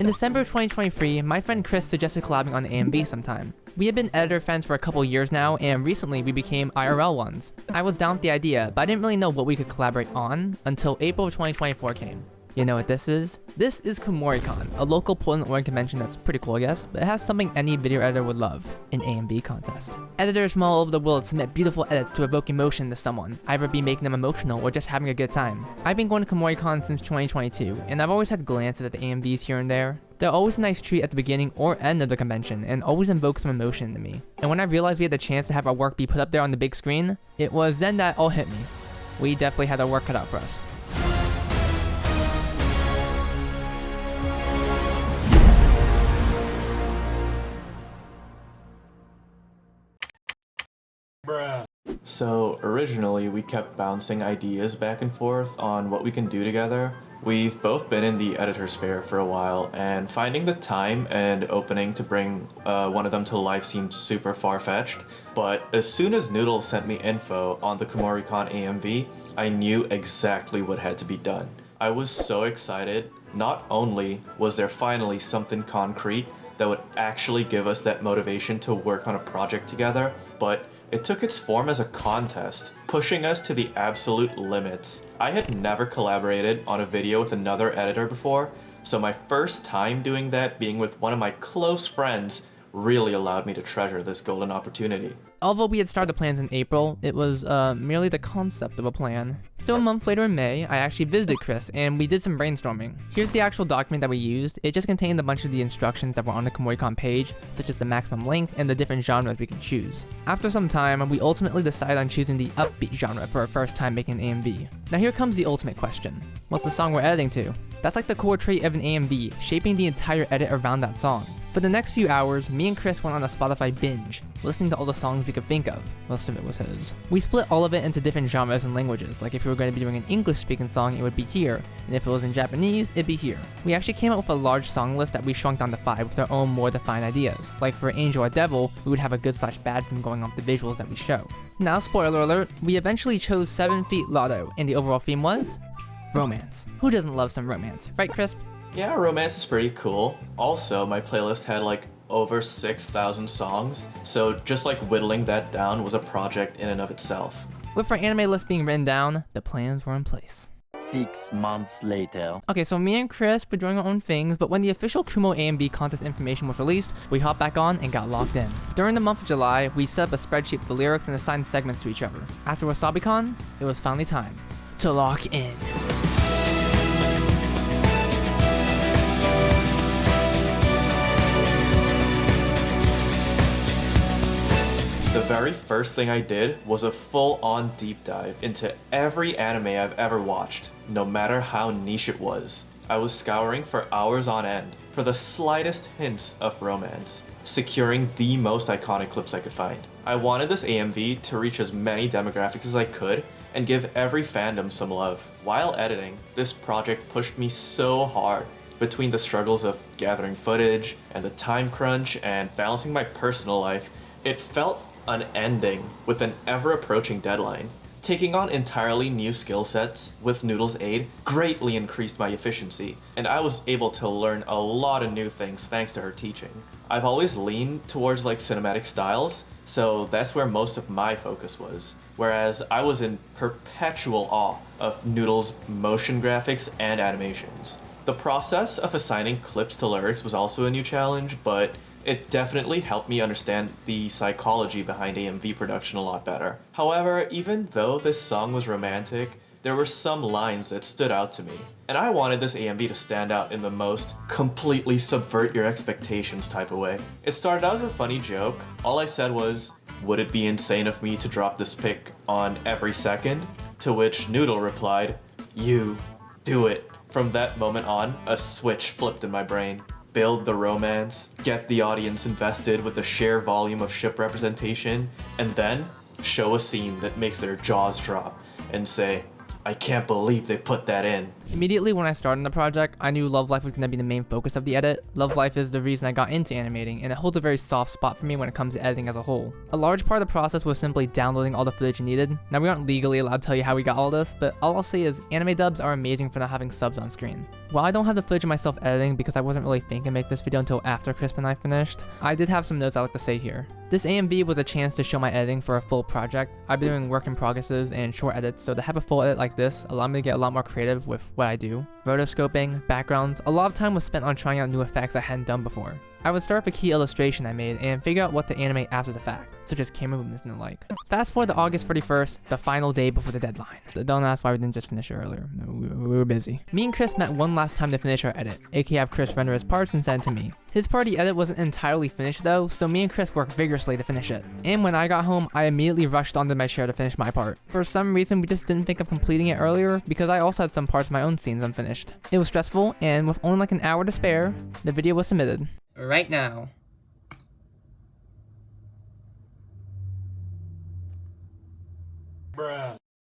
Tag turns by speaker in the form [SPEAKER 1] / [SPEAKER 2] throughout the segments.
[SPEAKER 1] In December of 2023, my friend Chris suggested collabing on AMV sometime. We had been editor friends for a couple years now, and recently we became IRL ones. I was down with the idea, but I didn't really know what we could collaborate on until April of 2024 came. You know what this is? This is Kumoricon, a local Portland, Oregon convention that's pretty cool, I guess, but it has something any video editor would love, an AMV contest. Editors from all over the world submit beautiful edits to evoke emotion to someone, either be making them emotional or just having a good time. I've been going to Kumoricon since 2022, and I've always had glances at the AMVs here and there. They're always a nice treat at the beginning or end of the convention, and always invoke some emotion into me. And when I realized we had the chance to have our work be put up there on the big screen, it was then that all hit me. We definitely had our work cut out for us.
[SPEAKER 2] So originally we kept bouncing ideas back and forth on what we can do together. We've both been in the editor's fair for a while, and finding the time and opening to bring one of them to life seemed super far-fetched. But as soon as Noodle sent me info on the Kumoricon AMV, I knew exactly what had to be done. I was so excited. Not only was there finally something concrete that would actually give us that motivation to work on a project together, but it took its form as a contest, pushing us to the absolute limits. I had never collaborated on a video with another editor before, so my first time doing that, being with one of my close friends, really allowed me to treasure this golden opportunity.
[SPEAKER 1] Although we had started the plans in April, it was merely the concept of a plan. So a month later in May, I actually visited Chris and we did some brainstorming. Here's the actual document that we used. It just contained a bunch of the instructions that were on the Kumoricon page, such as the maximum length and the different genres we could choose. After some time, we ultimately decided on choosing the upbeat genre for our first time making an AMV. Now here comes the ultimate question. What's the song we're editing to? That's like the core trait of an AMV, shaping the entire edit around that song. For the next few hours, me and Chris went on a Spotify binge, listening to all the songs we could think of. Most of it was his. We split all of it into different genres and languages, like if we were going to be doing an English-speaking song, it would be here, and if it was in Japanese, it'd be here. We actually came up with a large song list that we shrunk down to 5 with our own more defined ideas. Like for Angel or Devil, we would have a good/bad theme going off the visuals that we show. Now, spoiler alert, we eventually chose 7 Feet Lotto, and the overall theme was romance. Who doesn't love some romance, right, Crisp?
[SPEAKER 2] Yeah, romance is pretty cool. Also, my playlist had like over 6,000 songs, so just like whittling that down was a project in and of itself.
[SPEAKER 1] With our anime list being written down, the plans were in place.
[SPEAKER 3] 6 months later.
[SPEAKER 1] Okay, so me and Chris were doing our own things, but when the official Kumo AMV contest information was released, we hopped back on and got locked in. During the month of July, we set up a spreadsheet with the lyrics and assigned segments to each other. After WasabiCon, it was finally time to lock in.
[SPEAKER 2] The very first thing I did was a full-on deep dive into every anime I've ever watched, no matter how niche it was. I was scouring for hours on end for the slightest hints of romance, securing the most iconic clips I could find. I wanted this AMV to reach as many demographics as I could and give every fandom some love. While editing, this project pushed me so hard. Between the struggles of gathering footage and the time crunch and balancing my personal life, it felt unending with an ever-approaching deadline. Taking on entirely new skill sets with Noodle's aid greatly increased my efficiency, and I was able to learn a lot of new things thanks to her teaching. I've always leaned towards like cinematic styles, so that's where most of my focus was, whereas I was in perpetual awe of Noodle's motion graphics and animations. The process of assigning clips to lyrics was also a new challenge, but it definitely helped me understand the psychology behind AMV production a lot better. However, even though this song was romantic, there were some lines that stood out to me, and I wanted this AMV to stand out in the most completely subvert your expectations type of way. It started out as a funny joke. All I said was, "Would it be insane of me to drop this pic on every second?" To which Noodle replied, "You do it." From that moment on, a switch flipped in my brain. Build the romance, get the audience invested with the sheer volume of ship representation, and then show a scene that makes their jaws drop and say, "I can't believe they put that in."
[SPEAKER 1] Immediately when I started the project, I knew Love Life was going to be the main focus of the edit. Love Life is the reason I got into animating, and it holds a very soft spot for me when it comes to editing as a whole. A large part of the process was simply downloading all the footage you needed. Now we aren't legally allowed to tell you how we got all this, but all I'll say is anime dubs are amazing for not having subs on screen. While I don't have the footage of myself editing because I wasn't really thinking to make this video until after Chris and I finished, I did have some notes I'd like to say here. This AMV was a chance to show my editing for a full project. I've been doing work in progresses and short edits, so to have a full edit like this allowed me to get a lot more creative with what I do. Rotoscoping, backgrounds, a lot of time was spent on trying out new effects I hadn't done before. I would start with a key illustration I made and figure out what to animate after the fact, such as camera movements and the like. Fast forward to August 31st, the final day before the deadline. Don't ask why we didn't just finish it earlier. We were busy. Me and Chris met one last time to finish our edit, aka have Chris render his parts and send it to me. His part of the edit wasn't entirely finished though, so me and Chris worked vigorously to finish it. And when I got home, I immediately rushed onto my chair to finish my part. For some reason, we just didn't think of completing it earlier because I also had some parts of my own scenes unfinished. It was stressful, and with only like an hour to spare, the video was submitted. Right now.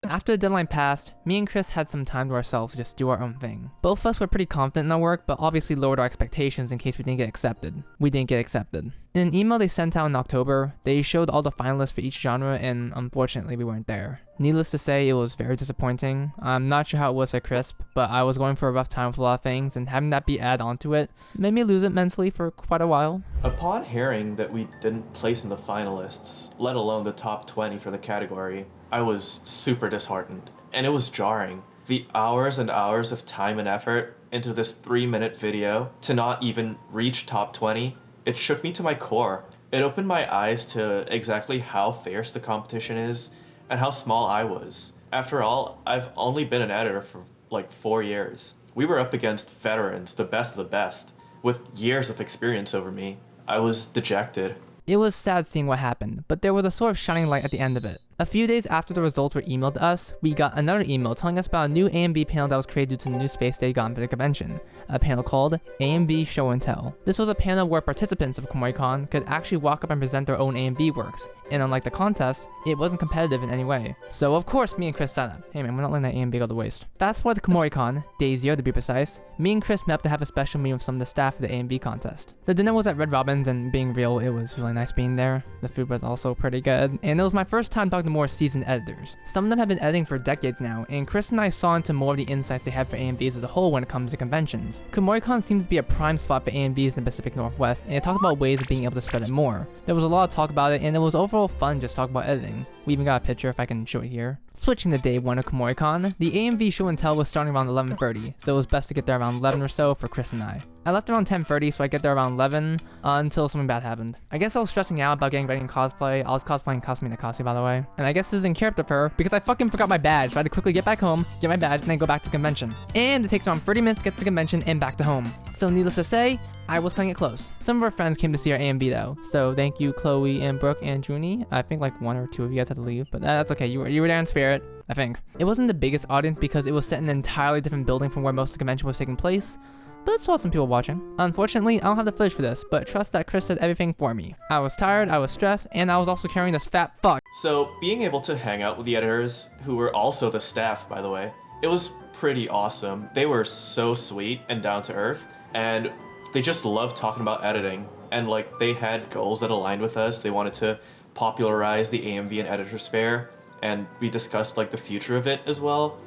[SPEAKER 1] After the deadline passed, me and Chris had some time to ourselves to just do our own thing. Both of us were pretty confident in our work, but obviously lowered our expectations in case we didn't get accepted. We didn't get accepted. In an email they sent out in October, they showed all the finalists for each genre, and unfortunately we weren't there. Needless to say, it was very disappointing. I'm not sure how it was for Crisp, but I was going for a rough time with a lot of things, and having that be added onto it made me lose it mentally for quite a while.
[SPEAKER 2] Upon hearing that we didn't place in the finalists, let alone the top 20 for the category, I was super disheartened, and it was jarring. The hours and hours of time and effort into this 3-minute video to not even reach top 20, it shook me to my core. It opened my eyes to exactly how fierce the competition is and how small I was. After all, I've only been an editor for like 4 years. We were up against veterans, the best of the best, with years of experience over me. I was dejected.
[SPEAKER 1] It was sad seeing what happened, but there was a sort of shining light at the end of it. A few days after the results were emailed to us, we got another email telling us about a new AMV panel that was created due to the new space they got for the convention, a panel called AMV Show and Tell. This was a panel where participants of Kumoricon could actually walk up and present their own AMV works, and unlike the contest, it wasn't competitive in any way. So of course me and Chris said up, hey man, we're not letting that AMV go to waste. Fast forward to Kumoricon, day 0 to be precise, me and Chris met up to have a special meeting with some of the staff for the AMV contest. The dinner was at Red Robin's, and being real, it was really nice being there. The food was also pretty good, and it was my first time talking to more seasoned editors. Some of them have been editing for decades now, and Chris and I saw into more of the insights they had for AMVs as a whole when it comes to conventions. Kumoricon seems to be a prime spot for AMVs in the Pacific Northwest, and it talked about ways of being able to spread it more. There was a lot of talk about it, and it was overall fun just talking about editing. We even got a picture if I can show it here. Switching to day 1 of Kumoricon, the AMV show and tell was starting around 11:30, so it was best to get there around 11 or so for Chris and I. I left around 10:30, so I get there around 11 until something bad happened. I guess I was stressing out about getting ready in cosplay. I was cosplaying Cosme Nakasi, by the way. And I guess this is in character of her because I fucking forgot my badge, so I had to quickly get back home, get my badge, and then go back to the convention. And it takes around 30 minutes to get to the convention and back to home. So needless to say, I was cutting it close. Some of our friends came to see our AMV though, so thank you Chloe and Brooke and Junie. I think like 1 or 2 of you guys had to leave, but that's okay. You were there in spirit, I think. It wasn't the biggest audience because it was set in an entirely different building from where most of the convention was taking place, but it saw some people watching. Unfortunately, I don't have the footage for this, but trust that Chris did everything for me. I was tired, I was stressed, and I was also carrying this fat fuck.
[SPEAKER 2] So being able to hang out with the editors, who were also the staff by the way, it was pretty awesome. They were so sweet and down to earth, and they just loved talking about editing, and like they had goals that aligned with us. They wanted to popularize the AMV and editor spare, and we discussed like the future of it as well.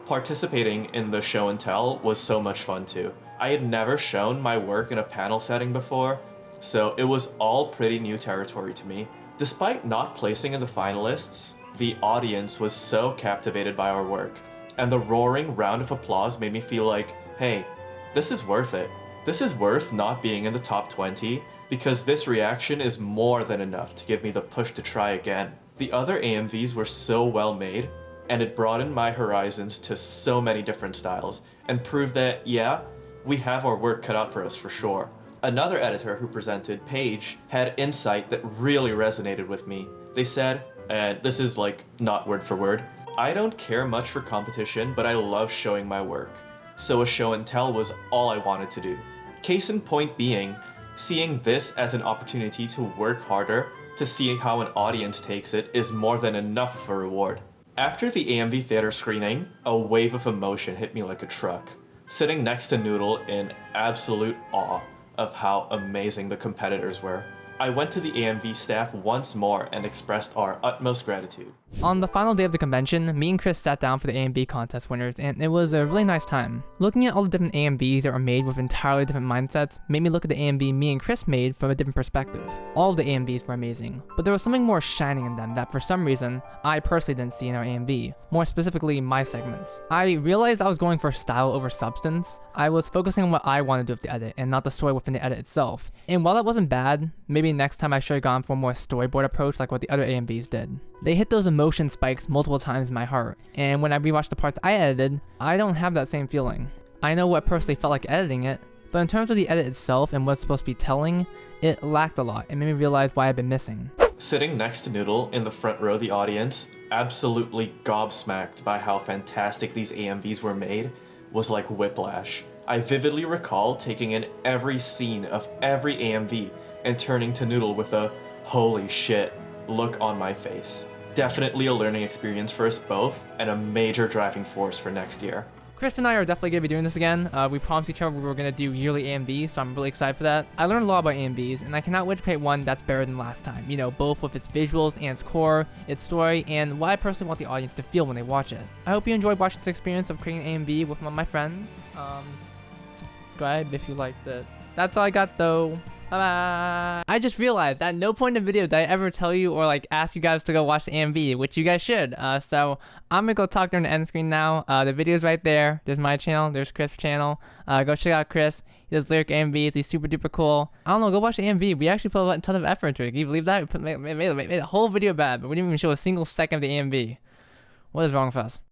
[SPEAKER 2] Participating in the show and tell was so much fun too. I had never shown my work in a panel setting before, so it was all pretty new territory to me. Despite not placing in the finalists, the audience was so captivated by our work, and the roaring round of applause made me feel like, hey, this is worth it. This is worth not being in the top 20 because this reaction is more than enough to give me the push to try again. The other AMVs were so well made, and it broadened my horizons to so many different styles and proved that, yeah, we have our work cut out for us for sure. Another editor who presented, Paige, had insight that really resonated with me. They said, and this is like not word for word, I don't care much for competition, but I love showing my work. So a show and tell was all I wanted to do. Case in point being, seeing this as an opportunity to work harder, to see how an audience takes it is more than enough of a reward. After the AMV Theatre screening, a wave of emotion hit me like a truck, sitting next to Noodle in absolute awe of how amazing the competitors were. I went to the AMV staff once more and expressed our utmost gratitude.
[SPEAKER 1] On the final day of the convention, me and Chris sat down for the AMV contest winners, and it was a really nice time. Looking at all the different AMVs that were made with entirely different mindsets made me look at the AMV me and Chris made from a different perspective. All of the AMVs were amazing, but there was something more shining in them that for some reason, I personally didn't see in our AMV, more specifically my segments. I realized I was going for style over substance. I was focusing on what I wanted to do with the edit and not the story within the edit itself. And while that wasn't bad, maybe next time I should have gone for a more storyboard approach like what the other AMVs did. They hit those emotion spikes multiple times in my heart, and when I rewatched the parts I edited, I don't have that same feeling. I know what personally felt like editing it, but in terms of the edit itself and what's supposed to be telling, it lacked a lot and made me realize why I've been missing.
[SPEAKER 2] Sitting next to Noodle in the front row of the audience, absolutely gobsmacked by how fantastic these AMVs were made, was like whiplash. I vividly recall taking in every scene of every AMV and turning to Noodle with a "holy shit" look on my face. Definitely a learning experience for us both and a major driving force for next year.
[SPEAKER 1] Chris and I are definitely going to be doing this again. We promised each other we were going to do yearly AMVs, so I'm really excited for that. I learned a lot about AMVs, and I cannot wait to create one that's better than last time. You know, both with its visuals and its core, its story, and what I personally want the audience to feel when they watch it. I hope you enjoyed watching this experience of creating an AMV with one of my friends. Subscribe if you liked it. That's all I got though. Bye-bye. I just realized at no point in the video did I ever tell you or like ask you guys to go watch the AMV, which you guys should. So I'm gonna go talk during the end screen now. The video's right there. There's my channel, there's Chris' channel. Go check out Chris. He does lyric AMVs, he's super duper cool. I don't know, go watch the AMV. We actually put a ton of effort into it. Can you believe that? We made the whole video bad, but we didn't even show a single second of the AMV. What is wrong with us?